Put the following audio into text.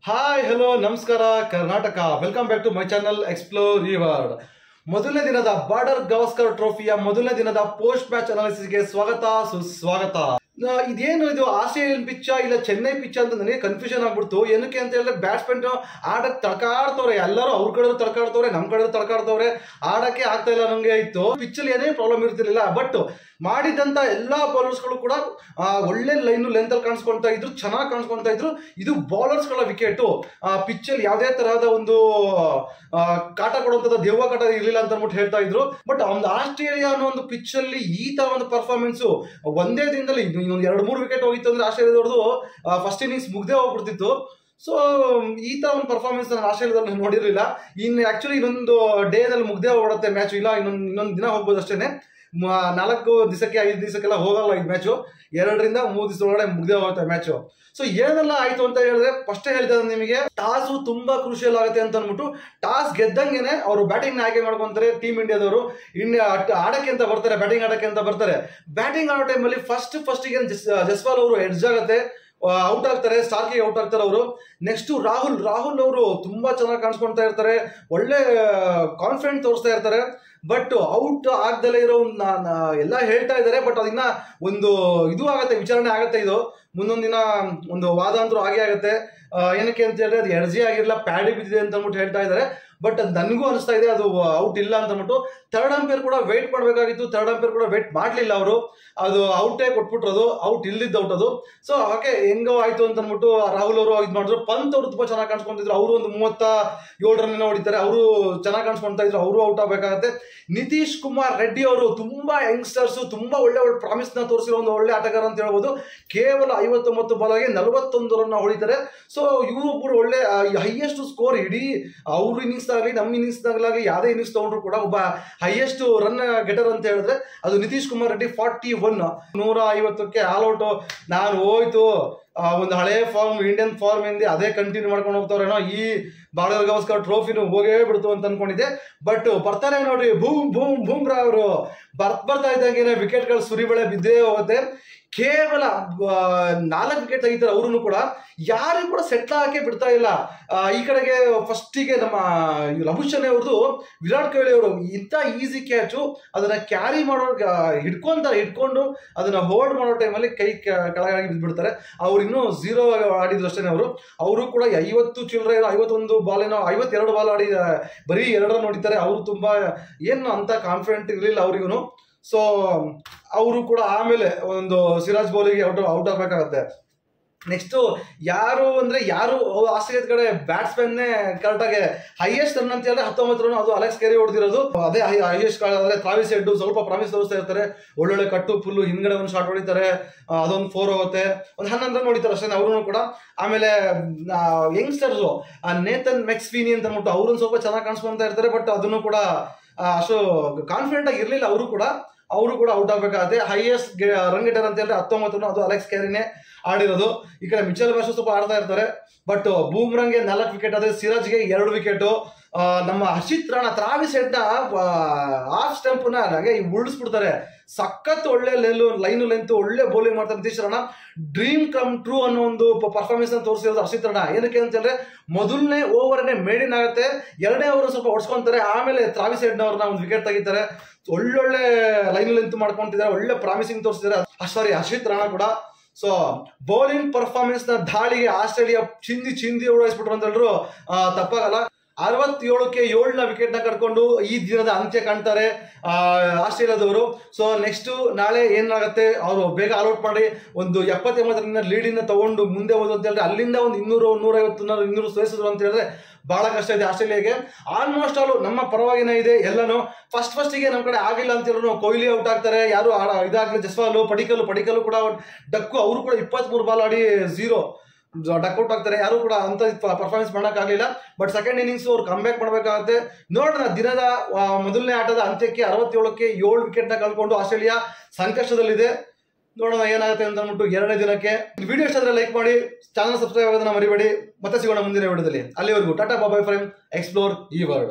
Hi hello ನಮಸ್ಕಾರ Karnataka. Welcome back to my channel explore ಈ world. ಮೊದಲನೇ ದಿನದ ಬಾರ್ಡರ್ ಗವಾಸ್ಕರ್ ಟ್ರೋಫಿಯ ಮೊದಲನೇ ದಿನದ ಪೋಸ್ಟ್ ಮ್ಯಾಚ್ ಅನಾಲಿಸಿಸ್ಗೆ ಸ್ವಾಗತ ಸುಸ್ವಾಗತ. ಇದೇನು ಇದು ಆಸ್ಟ್ರೇಲಿಯನ್ ಪಿಚ್ಚ ಇಲ್ಲ ಚೆನ್ನೈ ಪಿಚ್ಚ ಅಂತ ನನಗೆ ಕನ್ಫ್ಯೂಷನ್ ಆಗ್ಬಿಡ್ತು. ಏನಕ್ಕೆ ಅಂತ ಹೇಳಿದ್ರೆ ಬ್ಯಾಟ್ಸ್ಮನ್ ಆಡಕ್ ತಡ್ಕಾಡ್ತವ್ರೆ, ಎಲ್ಲರೂ ಅವ್ರ ಕಡೆ ತಡ್ಕಾಡ್ತವ್ರೆ, ನಮ್ಮ ಕಡೆ ತಡ್ಕಾಡ್ತವ್ರೆ, ಆಡಕ್ಕೆ ಆಗ್ತಾ ಇಲ್ಲ ನಂಗೆ ಇತ್ತು. ಪಿಚ್ಚಲ್ಲಿ ಏನೇ ಪ್ರಾಬ್ಲಮ್ ಇರ್ತಿರ್ಲಿಲ್ಲ, ಬಟ್ ಮಾಡಿದಂತ ಎಲ್ಲಾ ಬೌಲರ್ಸ್ಗಳು ಕೂಡ ಒಳ್ಳೆ ಲೈನ್ ಲೆಂತ್ ಅಲ್ಲಿ ಕಾಣಿಸ್ಕೊಳ್ತಾ ಇದ್ರು, ಚೆನ್ನಾಗಿ ಕಾಣಿಸ್ಕೊಳ್ತಾ ಇದ್ರು. ಇದು ಬೌಲರ್ಸ್ಗಳ ವಿಕೆಟ್. ಪಿಚ್ಚಲ್ಲಿ ಯಾವುದೇ ತರಹದ ಒಂದು ಕಾಟ ಕೊಡುವಂತದ್ದು ದೆವ್ವ ಕಾಟ ಇರಲಿಲ್ಲ ಅಂತ ಅಂದ್ಬಿಟ್ಟು ಹೇಳ್ತಾ ಇದ್ರು. ಬಟ್ ಒಂದು ಆಸ್ಟ್ರೇಲಿಯಾ ಅನ್ನೋ ಒಂದು ಪಿಚ್ ಅಲ್ಲಿ ಈ ತರ ಒಂದು ಪರ್ಫಾರ್ಮೆನ್ಸ್ ಒಂದೇ ದಿನದಲ್ಲಿ ಇನ್ನೊಂದು 2-3 ವಿಕೆಟ್ ಹೋಗಿತ್ತು ಅಂದ್ರೆ ಆಸ್ಟ್ರೇಲಿಯಾದವ್ರದ್ದು ಫಸ್ಟ್ ಇನ್ನಿಂಗ್ಸ್ ಮುಗ್ದೇ ಹೋಗ್ಬಿಡ್ತಿತ್ತು. ಸೊ ಈ ತರ ಒಂದು ಪರ್ಫಾರ್ಮೆನ್ಸ್ ನಾನು ಆಸ್ಟ್ರೇಲಿಯಾದಲ್ಲಿ ನೋಡಿರಲಿಲ್ಲ. ಇನ್ನು ಆಕ್ಚುಲಿ ಇನ್ನೊಂದು ಡೇದಲ್ಲಿ ಮುಗ್ದೇ ಹೋಗ್ಬಿಡುತ್ತೆ ಮ್ಯಾಚ್, ಇಲ್ಲ ಇನ್ನೊಂದು ದಿನ ಹೋಗ್ಬೋದು ಅಷ್ಟೇನೆ. 4 ದಿವಸಕ್ಕೆ 5 ದಿವಸಕ್ಕೆಲ್ಲ ಹೋಗಲ್ಲ ಈ ಮ್ಯಾಚು, 2 ರಿಂದ 3 ದಿವಸ ಒಳಗಡೆ ಮುಗ್ದೇ ಹೋಗುತ್ತೆ ಮ್ಯಾಚು. ಸೊ ಏನೆಲ್ಲ ಆಯ್ತು ಅಂತ ಹೇಳಿದ್ರೆ, ಫಸ್ಟ್ ಹೇಳ್ತಾ ನಿಮಗೆ ಟಾಸು ತುಂಬಾ ಕ್ರೂಷಿಯಲ್ ಆಗುತ್ತೆ ಅಂತ ಅಂದ್ಬಿಟ್ಟು ಟಾಸ್ ಗೆದ್ದಂಗೆನೆ ಅವರು ಬ್ಯಾಟಿಂಗ್ ಆಯ್ಕೆ ಮಾಡ್ಕೊಂತಾರೆ. ಟೀಮ್ ಇಂಡಿಯಾದವರು ಆಡಕ್ಕೆ ಅಂತ ಬರ್ತಾರೆ, ಬ್ಯಾಟಿಂಗ್ ಆಡಕ್ಕೆ ಅಂತ ಬರ್ತಾರೆ. ಬ್ಯಾಟಿಂಗ್ ಆಡೋ ಟೈಮಲ್ಲಿ ಫಸ್ಟಿಗೆ ಜಸ್ವಾಲ್ ಅವರು ಎಡ್ಜ್ ಆಗುತ್ತೆ, ಔಟ್ ಆಗ್ತಾರೆ, ಸ್ಟಾರ್ಕಿಗೆ ಔಟ್ ಆಗ್ತಾರೆ ಅವರು. ನೆಕ್ಸ್ಟ್ ರಾಹುಲ್ ಅವರು ತುಂಬಾ ಚೆನ್ನಾಗಿ ಕಾಣಿಸ್ಕೊಳ್ತಾ ಇರ್ತಾರೆ, ಒಳ್ಳೆ ಕಾನ್ಫಿಡೆಂಟ್ ತೋರಿಸ್ತಾ ಇರ್ತಾರೆ. ಬಟ್ ಔಟ್ ಆಗ್ದಲೇ ಇರೋ ಎಲ್ಲ ಹೇಳ್ತಾ ಇದ್ದಾರೆ, ಬಟ್ ಅದನ್ನ ಒಂದು ಇದು ಆಗತ್ತೆ, ವಿಚಾರಣೆ ಆಗತ್ತೆ. ಇದು ಮುಂದೊಂದು ದಿನ ಒಂದು ವಾದ ಅಂತೂ ಆಗೇ ಆಗುತ್ತೆ. ಏನಕ್ಕೆ ಅಂತ ಹೇಳಿದ್ರೆ ಅದು ಎಡ್ಜಿ ಆಗಿರಲಿಲ್ಲ, ಪ್ಯಾಡಿ ಬಿದ್ದಿದೆ ಅಂತ ಅಂದ್ಬಿಟ್ಟು ಹೇಳ್ತಾ ಇದ್ದಾರೆ. ಬಟ್ ನನಗೂ ಅನಿಸ್ತಾ ಇದೆ ಅದು ಔಟ್ ಇಲ್ಲ ಅಂತ ಅಂದ್ಬಿಟ್ಟು. ಥರ್ಡ್ ಅಂಪೈರ್ ಕೂಡ ವೇಟ್ ಮಾಡಬೇಕಾಗಿತ್ತು, ಥರ್ಡ್ ಅಂಪೈರ್ ಕೂಡ ವೇಟ್ ಮಾಡಲಿಲ್ಲ ಅವರು, ಅದು ಔಟೇ ಕೊಟ್ಬಿಟ್ರದು, ಔಟ್ ಇಲ್ದಿದ್ದು ಔಟ್ ಅದು. ಸೊ ಹಾಗೆ ಹೆಂಗೋ ಆಯ್ತು ಅಂತ ಅಂದ್ಬಿಟ್ಟು ರಾಹುಲ್ ಅವರು ಇದು ಮಾಡಿದ್ರು. ಪಂತ್ ಅವರು ತುಂಬಾ ಚೆನ್ನಾಗಿ ಕಾಣಿಸ್ಕೊಂತಿದ್ರು, ಅವರು ಒಂದು 37 ರನ್ ಹೊಡಿತಾರೆ, ಅವರು ಚೆನ್ನಾಗಿ ಕಾಣಿಸ್ಕೊಳ್ತಾ ಇದ್ರು, ಅವರು ಔಟ್ ಆಗಬೇಕಾಗತ್ತೆ. ನಿತೀಶ್ ಕುಮಾರ್ ರೆಡ್ಡಿ ಅವರು ತುಂಬಾ ಯಂಗ್ಸ್ಟರ್ಸ್, ತುಂಬಾ ಒಳ್ಳೆ ಪ್ರಾಮಿಸ್ ನ ತೋರಿಸಿರೋ ಒಂದು ಒಳ್ಳೆ ಆಟಗಾರ ಅಂತ ಹೇಳ್ಬೋದು. ಕೇವಲ 59 ಬಾಲ್ಗೆ 41 ರನ್ ಹೊಡಿತಾರೆ. ಸೊ ಇವರು ಒಬ್ಬರು ಒಳ್ಳೆ ಹೈಯೆಸ್ಟ್ ಸ್ಕೋರ್ ಇಡೀ ಅವ್ರ ಇನ್ನಿಂಗ್ಸ್ ಆಗಲಿ ನಮ್ಮ ಇನ್ನಿಂಗ್ಸ್ ಆಗಲಿ ಯಾವುದೇ ಇನ್ನಿಂಗ್ಸ್ ತಗೊಂಡ್ರು ಕೂಡ ಒಬ್ಬ ಹೈಯೆಸ್ಟ್ ರನ್ ಗೆಟರ್ ಅಂತ ಹೇಳಿದ್ರೆ ಅದು ನಿತೀಶ್ ಕುಮಾರ್ ರೆಡ್ಡಿ. 41 150ಕ್ಕೆ ಆಲ್ ಔಟ್. ನಾನು ಹೋಯ್ತು ಒಂದು ಹಳೆ ಫಾರ್ಮ್, ಇಂಡಿಯನ್ ಫಾರ್ಮ್ ಇಂದ ಅದೇ ಕಂಟಿನ್ಯೂ ಮಾಡ್ಕೊಂಡು ಹೋಗ್ತಾವ್ರೇನೋ, ಈ ಬಾರ್ಡರ್ ಗವಾಸ್ಕರ್ ಟ್ರೋಫಿನೂ ಹೋಗೇ ಬಿಡ್ತು ಅಂತ ಅನ್ಕೊಂಡಿದ್ದೆ. ಬಟ್ ಬರ್ತಾರೆ ನೋಡ್ರಿ, ಬೂಮ್ರಾ ಅವರು ಬರ್ತಾ ಇದ್ದಂಗೆ ವಿಕೆಟ್ಗಳು ಸುರಿಬಳೆ ಬಿದ್ದೇ ಹೋಗುತ್ತೆ. ಕೇವಲ 4 ವಿಕೆಟ್ ತೆಗಿತಾರೆ ಅವರು ಕೂಡ, ಯಾರಿಗೂ ಕೂಡ ಸೆಟ್ಲ್ ಹಾಕಿ ಬಿಡ್ತಾ ಇಲ್ಲ. ಈ ಕಡೆಗೆ ಫಸ್ಟಿಗೆ ನಮ್ಮ ಲಭುಷಣೆ ಅವ್ರದ್ದು ವಿರಾಟ್ ಕೊಹ್ಲಿ ಅವರು ಇಂಥ ಈಸಿ ಕ್ಯಾಚು ಅದನ್ನ ಕ್ಯಾರಿ ಮಾಡೋ ಹಿಡ್ಕೊಂಡು ಅದನ್ನ ಹೋಲ್ಡ್ ಮಾಡೋ ಟೈಮಲ್ಲಿ ಕೈ ಕೆಳಗಾಗಿ ಬಿದ್ದುಬಿಡ್ತಾರೆ. ಅವ್ರು ಇನ್ನೂ 0 ಆಡಿದ್ರು ಅಷ್ಟೇ. ಅವರು ಕೂಡ 50 ಚಿಲ್ಲರೆ 51 ಬಾಲ್ ಏನೋ 52 ಬಾಲ್ ಆಡಿ ಬರೀ 2 ರನ್ ಹೊಡಿತಾರೆ. ಅವರು ತುಂಬಾ ಏನು ಅಂತ ಕಾನ್ಫಿಡೆಂಟ್ ಇರಲಿಲ್ಲ ಅವರಿಗೂ. ಸೊ ಅವರು ಕೂಡ ಆಮೇಲೆ ಒಂದು ಸಿರಾಜ್ ಬೌಲಿಗೆ ಔಟ್ ಆಗಬೇಕಾಗತ್ತೆ. ನೆಕ್ಸ್ಟ್ ಯಾರು ಆಸ್ಟ್ರೇಲಿಯಾದ ಕಡೆ ಬ್ಯಾಟ್ಸ್ಮನ್ನೇ ಕರೆಕ್ಟಾಗಿ ಹೈಯೆಸ್ಟ್ ರನ್ ಅಂತ ಹೇಳಿದ್ರೆ 19 ರನ್, ಅದು ಅಲೆಕ್ಸ್ ಕೆರಿ ಹೊಡೆದಿರೋದು. ಅದೇ ಹೈಯೆಸ್ಟ್ ಆದ್ರೆ ಟ್ರಾವಿಸ್ ಹೆಡ್ ಸ್ವಲ್ಪ ಪ್ರಾಮಿಸ್ ತೋರಿಸ್ತಾ ಇರ್ತಾರೆ, ಒಳ್ಳೊಳ್ಳೆ ಕಟ್ಟು ಫುಲ್ಲು ಹಿಂದ್ಗಡೆ ಒಂದು ಶಾಟ್ ಹೊಡಿತಾರೆ, ಅದೊಂದು 4 ಹೋಗುತ್ತೆ, ಒಂದು 11 ರನ್ ಹೊಡಿತಾರೆ ಅಷ್ಟೇ ಅವರು ಕೂಡ. ಆಮೇಲೆ ಯಂಗ್ಸ್ಟರ್ಸು ನೇತನ್ ಮೆಕ್ಸ್ವಿನಿ ಅಂತ ಅಂದ್ಬಿಟ್ಟು ಅವ್ರನ್ನ ಸ್ವಲ್ಪ ಚೆನ್ನಾಗಿ ಕಾಣಿಸ್ಕೊಳ್ತಾ ಇರ್ತಾರೆ. ಬಟ್ ಅದನ್ನು ಕೂಡ ಅಷ್ಟು ಕಾನ್ಫಿಡೆಂಟ್ ಆಗಿ ಇರಲಿಲ್ಲ ಅವರು ಕೂಡ ಔಟ್ ಆಗಬೇಕಾಗುತ್ತೆ. ಹೈಯೆಸ್ಟ್ ರನ್ ಗೆಟರ್ ಅಂತ ಹೇಳಿದ್ರೆ 19 ರನ್, ಅದು ಅಲೆಕ್ಸ್ ಕ್ಯಾರಿನೇ ಆಡಿರೋದು. ಈ ಕಡೆ ಮಿಚೆಲ್ ಮಾರ್ಷ್ ಸ್ವಲ್ಪ ಆಡ್ತಾ ಇರ್ತಾರೆ. ಬಟ್ ಬೂಮ್ರಾಂಗೆ 4 ವಿಕೆಟ್, ಅದೇ ಸಿರಾಜ್ಗೆ 2 ವಿಕೆಟ್. ನಮ್ಮ Harshit Rana Travis Head off ಸ್ಟಂಪ್ನ ಹಾಗೆ ಉಳಿಸ್ಬಿಡ್ತಾರೆ. ಸಖತ್ ಒಳ್ಳೆ ಲೈನು ಲೆಂತ್, ಒಳ್ಳೆ ಬೌಲಿಂಗ್ ಮಾಡ್ತಾರೆ Nitish Rana. Dream come true ಅನ್ನೋ ಒಂದು ಪರ್ಫಾರ್ಮೆನ್ಸ್ ತೋರಿಸಿರೋದು ಹರ್ಷಿತ್ ರಾಣಾ. ಏನಕ್ಕೆ ಅಂತ ಹೇಳಿದ್ರೆ ಮೊದಲನೇ ಓವರ್ನೇ ಮೇಡಿನ್ ಆಗುತ್ತೆ, 2ನೇ ಓವರ್ ಸ್ವಲ್ಪ ಹೊಡ್ಸ್ಕೊಂತಾರೆ, ಆಮೇಲೆ ಟ್ರಾವಿಸ್ ಹೆಡ್ ಅವ್ರನ್ನ ಒಂದು ವಿಕೆಟ್ ತೆಗಿತಾರೆ. ಒಳ್ಳೊಳ್ಳೆ ಲೈನ್ ಲೆಂತ್ ಮಾಡ್ಕೊಂತಿದ್ದಾರೆ, ಒಳ್ಳೆ ಪ್ರಾಮಿಸಿಂಗ್ ತೋರಿಸಿದ್ದಾರೆ ಹರ್ಷಿತ್ ರಾಣಾ ಕೂಡ. ಸೊ ಬೌಲಿಂಗ್ ಪರ್ಫಾರ್ಮೆನ್ಸ್ ನ ದಾಳಿಗೆ ಆಸ್ಟ್ರೇಲಿಯಾ ಚಿಂದಿ ಉಡಾಯಿಸ್ಬಿಟ್ರು ಅಂತ ಹೇಳಿದ್ರು ತಪ್ಪಾಗಲ್ಲ. 67ಕ್ಕೆ 7ನ ವಿಕೆಟ್ ನ ಕಟ್ಕೊಂಡು ಈ ದಿನದ ಅಂತ್ಯ ಕಾಣ್ತಾರೆ ಆಸ್ಟ್ರೇಲಿಯಾದವರು. ಸೊ ನೆಕ್ಸ್ಟ್ ನಾಳೆ ಏನಾಗುತ್ತೆ, ಅವರು ಬೇಗ ಆಲ್ಔಟ್ ಮಾಡಿ ಒಂದು 70-80 ರನ್ ಲೀಡಿನ ತಗೊಂಡು ಮುಂದೆ ಹೋದ್ರು ಅಂತ ಹೇಳಿದ್ರೆ ಅಲ್ಲಿಂದ ಒಂದು 200-150 ಸೋಲಿಸಿದ್ರು ಅಂತ ಹೇಳಿದ್ರೆ ಬಹಳ ಕಷ್ಟ ಇದೆ ಆಸ್ಟ್ರೇಲಿಯಾಗೆ. ಆಲ್ಮೋಸ್ಟ್ ಆಲ್ ನಮ್ಮ ಪರವಾಗಿನೇ ಇದೆ ಎಲ್ಲಾನು. ಫಸ್ಟಿಗೆ ನಮ್ಮ ಕಡೆ ಆಗಿಲ್ಲ ಅಂತ ಹೇಳಿದ್ರು ಕೊಹ್ಲಿ ಔಟ್ ಆಗ್ತಾರೆ, ಯಾರು ಇದಾಗಲಿ ಜಸ್ವಾಲ್, ಪಡಿಕಲ್ಲು ಕೂಡ ಡಕ್ಕು, ಅವರು ಕೂಡ 23 ಬಾಲ್ ಆಡಿ 0 ಡಕ್ಔಟ್ ಆಗ್ತಾರೆ. ಯಾರು ಕೂಡ ಅಂತ ಪರ್ಫಾರ್ಮೆನ್ಸ್ ಮಾಡೋಕ್ಕಾಗಲಿಲ್ಲ. ಬಟ್ ಸೆಕೆಂಡ್ ಇನ್ನಿಂಗ್ಸ್ ಅವ್ರು ಕಮ್ಬ್ಯಾಕ್ ಮಾಡಬೇಕಾಗುತ್ತೆ. ನೋಡೋಣ, ದಿನದ ಮೊದಲನೇ ಆಟದ ಅಂತ್ಯಕ್ಕೆ 67ಕ್ಕೆ 7 ವಿಕೆಟ್ನ ಕಳ್ಕೊಂಡು ಆಸ್ಟ್ರೇಲಿಯಾ ಸಂಕಷ್ಟದಲ್ಲಿದೆ. ನೋಡೋಣ ಏನಾಗುತ್ತೆ ಅಂತ ಅಂದ್ಬಿಟ್ಟು 2ನೇ ದಿನಕ್ಕೆ. ವಿಡಿಯೋ ಇಷ್ಟ ಆದರೆ ಲೈಕ್ ಮಾಡಿ, ಚಾನಲ್ ಸಬ್ಸ್ಕ್ರೈಬ್ ಆಗೋದನ್ನ ಮರಿಬೇಡಿ. ಮತ್ತೆ ಸಿಗೋಣ ಮುಂದಿನ ವಿಡಿಯೋದಲ್ಲಿ. ಅಲ್ಲಿವರೆಗೂ ಟಾಟಾ ಬಾಯ್ ಫ್ರಮ್ ಎಕ್ಸ್ಪ್ಲೋರ್ ಈ ವರ್ಲ್ಡ್.